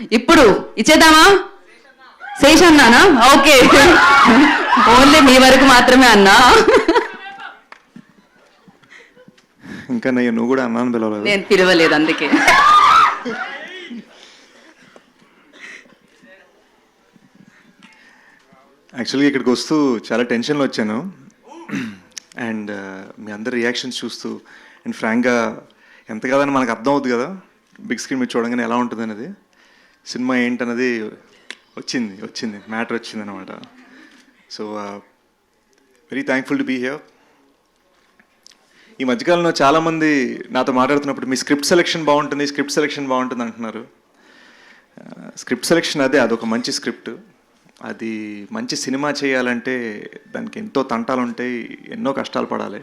ఇప్పుడు ఇచ్చేద్దామా? శేషన్నానా? Okay, only మీ వరకు మాత్రమే అన్నా. ఇంకా నువ్వు కూడా అన్నాను పిలవలేదు. నేను పిలవలేదు అందుకే. యాక్చువల్గా ఇక్కడికి వస్తూ చాలా టెన్షన్లో వచ్చాను. అండ్ మీ అందరి రియాక్షన్స్ చూస్తూ అండ్ ఫ్రాంక్గా ఎంత కాదని మనకు అర్థం అవుతుంది కదా బిగ్ స్క్రీన్ మీద చూడగానే ఎలా ఉంటుంది అనేది. సినిమా ఏంటన్నది వచ్చింది మ్యాటర్ వచ్చింది అనమాట. So very thankful to be here. ఈ మధ్యకాలంలో చాలామంది నాతో మాట్లాడుతున్నప్పుడు మీ స్క్రిప్ట్ సెలెక్షన్ బాగుంటుంది అంటున్నారు. స్క్రిప్ట్ సెలెక్షన్ అదొక మంచి స్క్రిప్ట్. అది మంచి సినిమా చేయాలంటే దానికి ఎంతో తంటాలు ఉంటాయి, ఎన్నో కష్టాలు పడాలి.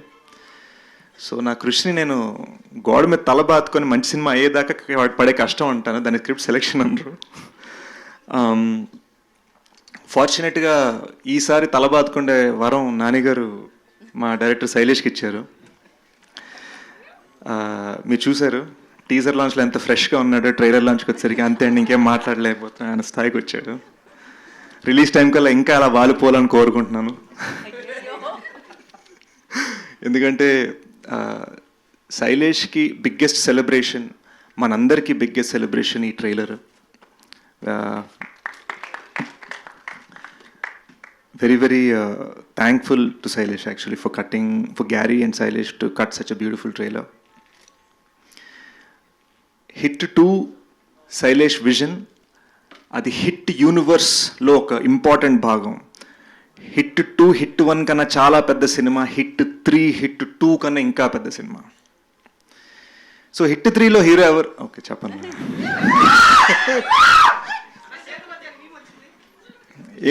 సో నా కృషిని నేను గోడ మీద తల బాదుకొని మంచి సినిమా అయ్యేదాకా పడే కష్టం అంటాను, దాని స్క్రిప్ట్ సెలెక్షన్ అంటారు. ఫార్చునేట్గా ఈసారి తల బాదుకుండే వరం నానిగారు మా డైరెక్టర్ శైలేష్కి ఇచ్చారు. మీరు చూశారు టీజర్ లాంచ్లో ఎంత ఫ్రెష్గా ఉన్నాడో, ట్రైలర్ లాంచ్కి వచ్చేసరికి అంతే అండి, ఇంకేం మాట్లాడలేకపోతున్నా ఆయన స్థాయికి వచ్చాడు. రిలీజ్ టైం కల్లా ఇంకా అలా వాలిపోవాలని కోరుకుంటున్నాను. ఎందుకంటే శైలేష్కి బిగ్గెస్ట్ సెలబ్రేషన్, మనందరికీ బిగ్గెస్ట్ సెలబ్రేషన్ ఈ trailer. Very very thankful to Shailesh actually for Gary and Shailesh to cut such a beautiful trailer. Hit 2 Shailesh vision, అది హిట్ యూనివర్స్లో ఒక ఇంపార్టెంట్ భాగం. హిట్ 2 హిట్ 1 కన్నా చాలా పెద్ద సినిమా, హిట్ 3 హిట్ 2 కన్నా ఇంకా పెద్ద సినిమా. సో హిట్ 3లో హీరో ఎవరు? ఓకే చెప్పండి.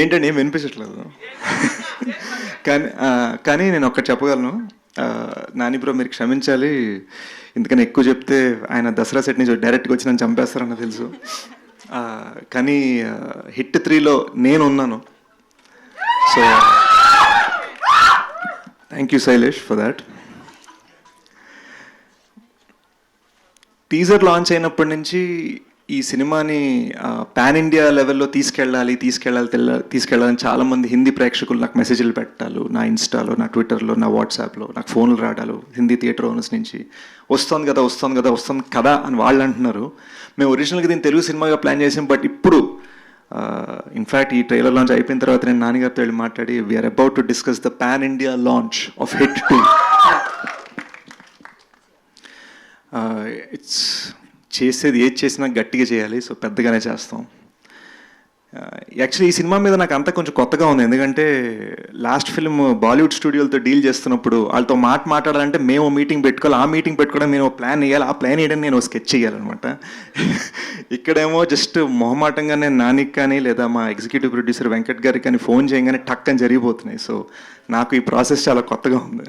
ఏంటండి ఏం వినిపించట్లేదు. కానీ నేను ఒక్కటి చెప్పగలను, నాని బ్రో మీరు క్షమించాలి, ఎందుకని ఎక్కువ చెప్తే ఆయన దసరా సెట్ నుంచి డైరెక్ట్గా వచ్చి నన్ను చంపేస్తారని తెలుసు. కానీ హిట్ 3లో నేను ఉన్నాను. So thank you Shailesh for that. Teaser launch అయినప్పటి నుంచి ఈ సినిమాని పాన్ ఇండియా లెవెల్లో తీసుకెళ్ళాలని చాలామంది హిందీ ప్రేక్షకులు నాకు మెసేజ్లు పెట్టాలి, నా ఇన్స్టాలో, నా ట్విట్టర్లో, నా వాట్సాప్లో నాకు ఫోన్లు రావడాలు, హిందీ థియేటర్ ఓనర్స్ నుంచి వస్తుంది కదా అని వాళ్ళు అంటున్నారు. మేము ఒరిజినల్గా దీన్ని తెలుగు సినిమాగా ప్లాన్ చేసాం, బట్ ఇప్పుడు ఇన్ఫ్యాక్ట్ ఈ ట్రైలర్ లాంచ్ అయిపోయిన తర్వాత నేను నాన్నగారితో వెళ్ళి మాట్లాడి we are about to discuss the pan India launch of hit 2. It's ఏది చేసినా గట్టిగా చేయాలి, సో పెద్దగానే చేస్తాం. యాక్చువల్లీ ఈ సినిమా మీద నాకు అంతా కొంచెం కొత్తగా ఉంది, ఎందుకంటే లాస్ట్ ఫిల్మ్ బాలీవుడ్ స్టూడియోలతో డీల్ చేస్తున్నప్పుడు వాళ్ళతో మాట్లాడాలంటే మేము మీటింగ్ పెట్టుకోవాలి, ఆ మీటింగ్ పెట్టుకోవడం నేను ప్లాన్ వేయాలి, ఆ ప్లాన్ వేయడం నేను స్కెచ్ చేయాలన్నమాట. ఇక్కడేమో జస్ట్ మొహమాటంగానే నానికి కానీ లేదా మా ఎగ్జిక్యూటివ్ ప్రొడ్యూసర్ వెంకట్ గారికి కానీ ఫోన్ చేయగానే టక్ అని జరిగిపోతున్నాయి. సో నాకు ఈ ప్రాసెస్ చాలా కొత్తగా ఉంది.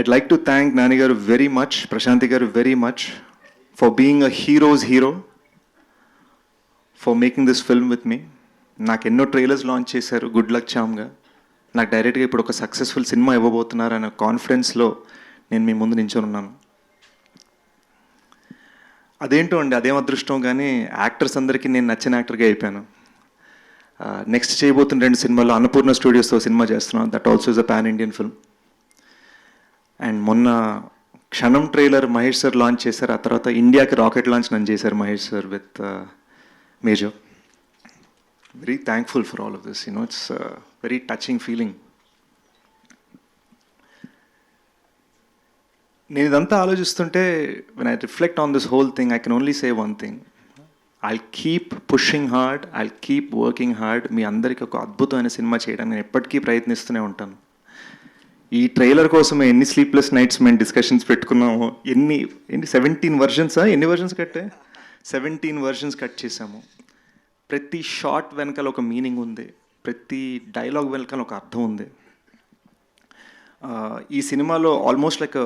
I'd like to thank Nani garu very much, Prashanthi garu very much for being a hero's hero, for making this film with me. నాకు ఎన్నో ట్రైలర్స్ లాంచ్ చేశారు, గుడ్ లక్ చామ్గా. నాకు డైరెక్ట్గా ఇప్పుడు ఒక సక్సెస్ఫుల్ సినిమా ఇవ్వబోతున్నారు అనే కాన్ఫిడెన్స్లో నేను మీ ముందు నించొని ఉన్నాను. అదేంటో అండి, అదేం అదృష్టం, కానీ యాక్టర్స్ అందరికీ నేను నచ్చిన యాక్టర్గా అయిపోయాను. నెక్స్ట్ చేయబోతున్న 2 సినిమాల్లో అన్నపూర్ణ స్టూడియోస్తో సినిమా చేస్తున్నాను, that also is a pan Indian film. And మొన్న క్షణం ట్రైలర్ మహేష్ సార్ లాంచ్ చేశారు, ఆ తర్వాత ఇండియాకి రాకెట్ లాంచ్ నన్ను చేశారు Mahesh sir with Major. Very thankful for all of this, it's very touching feeling. నేను ఇదంతా ఆలోచిస్తుంటే when I reflect on this whole thing I can only say one thing, I'll keep pushing hard, I'll keep working hard. మీ అందరికీ ఒక అద్భుతమైన cinema చేయడానికి నేను ఎప్పటికీ ప్రయత్నిస్తూనే ఉంటాను. ఈ ట్రైలర్ కోసమే ఎన్ని స్లీప్లెస్ నైట్స్ మేము డిస్కషన్స్ పెట్టుకున్నాము, ఎన్ని 17 వర్షన్సా, ఎన్ని వర్షన్స్ కట్టే 17 వర్షన్స్ కట్ చేసాము. ప్రతి షాట్ వెనకాల ఒక మీనింగ్ ఉంది, ప్రతి డైలాగ్ వెనకాల ఒక అర్థం ఉంది. ఈ సినిమాలో ఆల్మోస్ట్ లైక్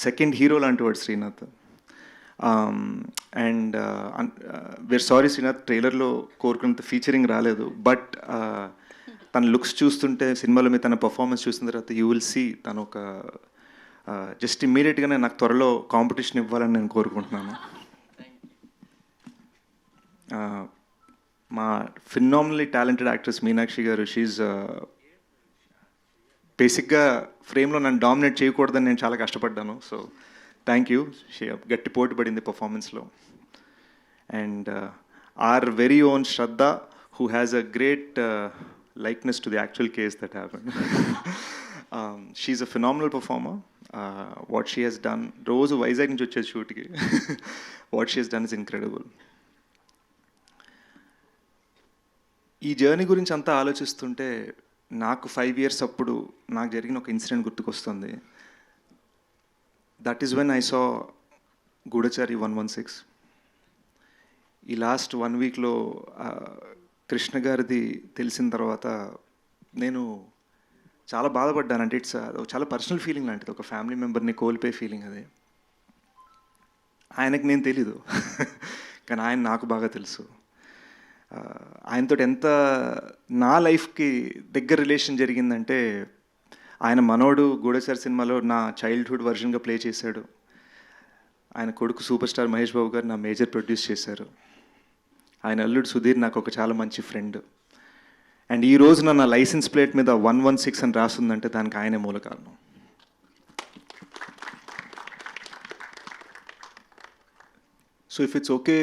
సెకండ్ హీరో లాంటి వాడు Srinath. And where sorry Srinath, ట్రైలర్లో కోరుకున్నంత ఫీచరింగ్ రాలేదు, బట్ తన లుక్స్ చూస్తుంటే సినిమాలో మీద తన పర్ఫార్మెన్స్ చూసిన తర్వాత యూ విల్ సీ తను ఒక జస్ట్ ఇమ్మీడియట్గానే నాకు త్వరలో కాంపిటీషన్ ఇవ్వాలని నేను కోరుకుంటున్నాను. మా ఫినామినలీ టాలెంటెడ్ యాక్ట్రెస్ మీనాక్షి గారు, షీఈ్ బేసిక్గా ఫ్రేమ్లో నన్ను డామినేట్ చేయకూడదని నేను చాలా కష్టపడ్డాను. So thank you. గట్టి పోటీ పడింది పర్ఫార్మెన్స్లో. And are very own Shraddha, who has a great likeness to the actual case that happened. She's a phenomenal performer. What she has done, రోజు వైజాగ్ నుంచి వచ్చేది షూట్కి, what she has done is incredible. ఈ journey గురించి అంతా ఆలోచిస్తుంటే నాకు 5 years అప్పుడు నాకు జరిగిన ఒక ఇన్సిడెంట్ గుర్తుకొస్తుంది. That is when I saw Goodachari 116. ఈ లాస్ట్ 1 weekలో కృష్ణ గారిది తెలిసిన తర్వాత నేను చాలా బాధపడ్డాను. అంటే ఇట్స్ చాలా పర్సనల్ ఫీలింగ్ లాంటిది, ఒక ఫ్యామిలీ మెంబర్ని కోల్పోయే ఫీలింగ్ అది. ఆయనకు నేను తెలీదు, కానీ ఆయన నాకు బాగా తెలుసు. ఆయనతో ఎంత నా లైఫ్కి దగ్గర రిలేషన్ జరిగిందంటే, ఆయన మనోడు గూఢచారి సినిమాలో నా చైల్డ్హుడ్ వర్షన్గా ప్లే చేశాడు. ఆయన కొడుకు సూపర్ స్టార్ మహేష్ బాబు గారు నా మేజర్ ప్రొడ్యూస్ చేశారు. ఆయన అల్లుడు సుధీర్ నాకు ఒక చాలా మంచి ఫ్రెండ్. అండ్ ఈ రోజున నా లైసెన్స్ ప్లేట్ మీద 116 అని రాస్తుందంటే దానికి ఆయనే మూల కారణం. సో ఇఫ్ ఇట్స్ ఓకే,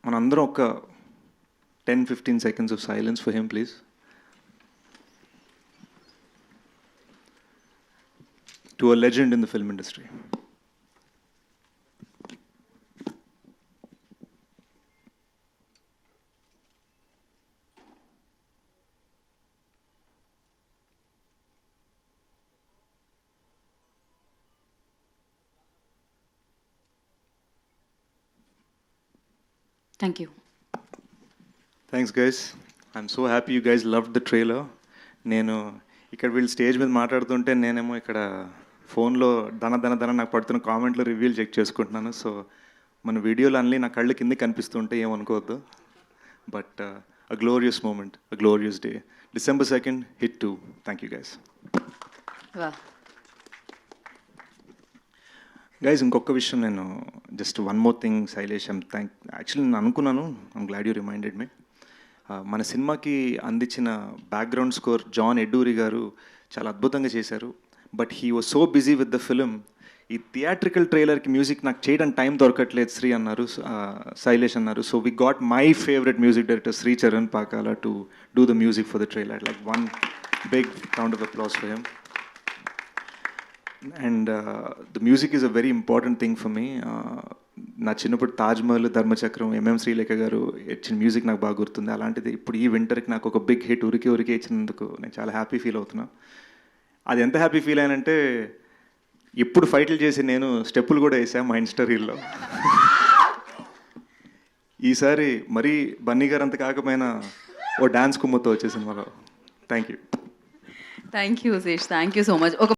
మనందరం ఒక 10-15 seconds of silence for him, please. To a legend in the film industry. Thank you. Thanks guys. I'm so happy you guys loved the trailer. నేను ఇక్కడ వీళ్ళు స్టేజ్ మీద మాట్లాడుతుంటే నేనేమో ఇక్కడ ఫోన్లో దన నాకు పడుతున్న కామెంట్లు రివ్యూలు చెక్ చేసుకుంటున్నాను. సో మన వీడియోలు అన్నీ నా కళ్ళు కింద కనిపిస్తుంటే ఏమనుకోవద్దు. But a glorious moment, a glorious day. December 2nd, hit 2. Thank you guys. Guys, ఇంకొక విషయం, నేను just one more thing Shailesh, actually నేను అనుకున్నాను, I'm glad you reminded me. మన సినిమాకి అందించిన బ్యాక్గ్రౌండ్ స్కోర్ జాన్ ఎడ్డూరి గారు చాలా అద్భుతంగా చేశారు. But he was so busy with the film, ఈ థియేట్రికల్ ట్రైలర్కి మ్యూజిక్ నాకు చేయడానికి టైం దొరకట్లేదు శ్రీ అన్నారు, శైలేష్ అన్నారు. So we got my favourite music director Sri Charan Pakala to do the music for the trailer. Like one big round of applause for him. And the music is a very important thing for me. నా చిన్నప్పుడు తాజ్మహల్, ధర్మచక్రం, MM Srilekha గారు ఇచ్చిన music నాకు బాగా గుర్తుంది. అలాంటిది ఇప్పుడు ఈ వింటర్కి నాకు ఒక బిగ్ హిట్ ఉరికి ఇచ్చినందుకు నేను చాలా హ్యాపీ ఫీల్ అవుతున్నా. అది ఎంత హ్యాపీ ఫీల్ అయ్యానంటే, ఇప్పుడు ఫైట్లు చేసి నేను స్టెప్పులు కూడా వేసాను మా ఇన్స్టా రీల్లో. ఈసారి మరీ బన్నీ గారు అంత కాకపోయినా ఓ డాన్స్ కుమ్మతో వచ్చే సినిమాలో. Thank you. Thank you Sesh, thank you so much.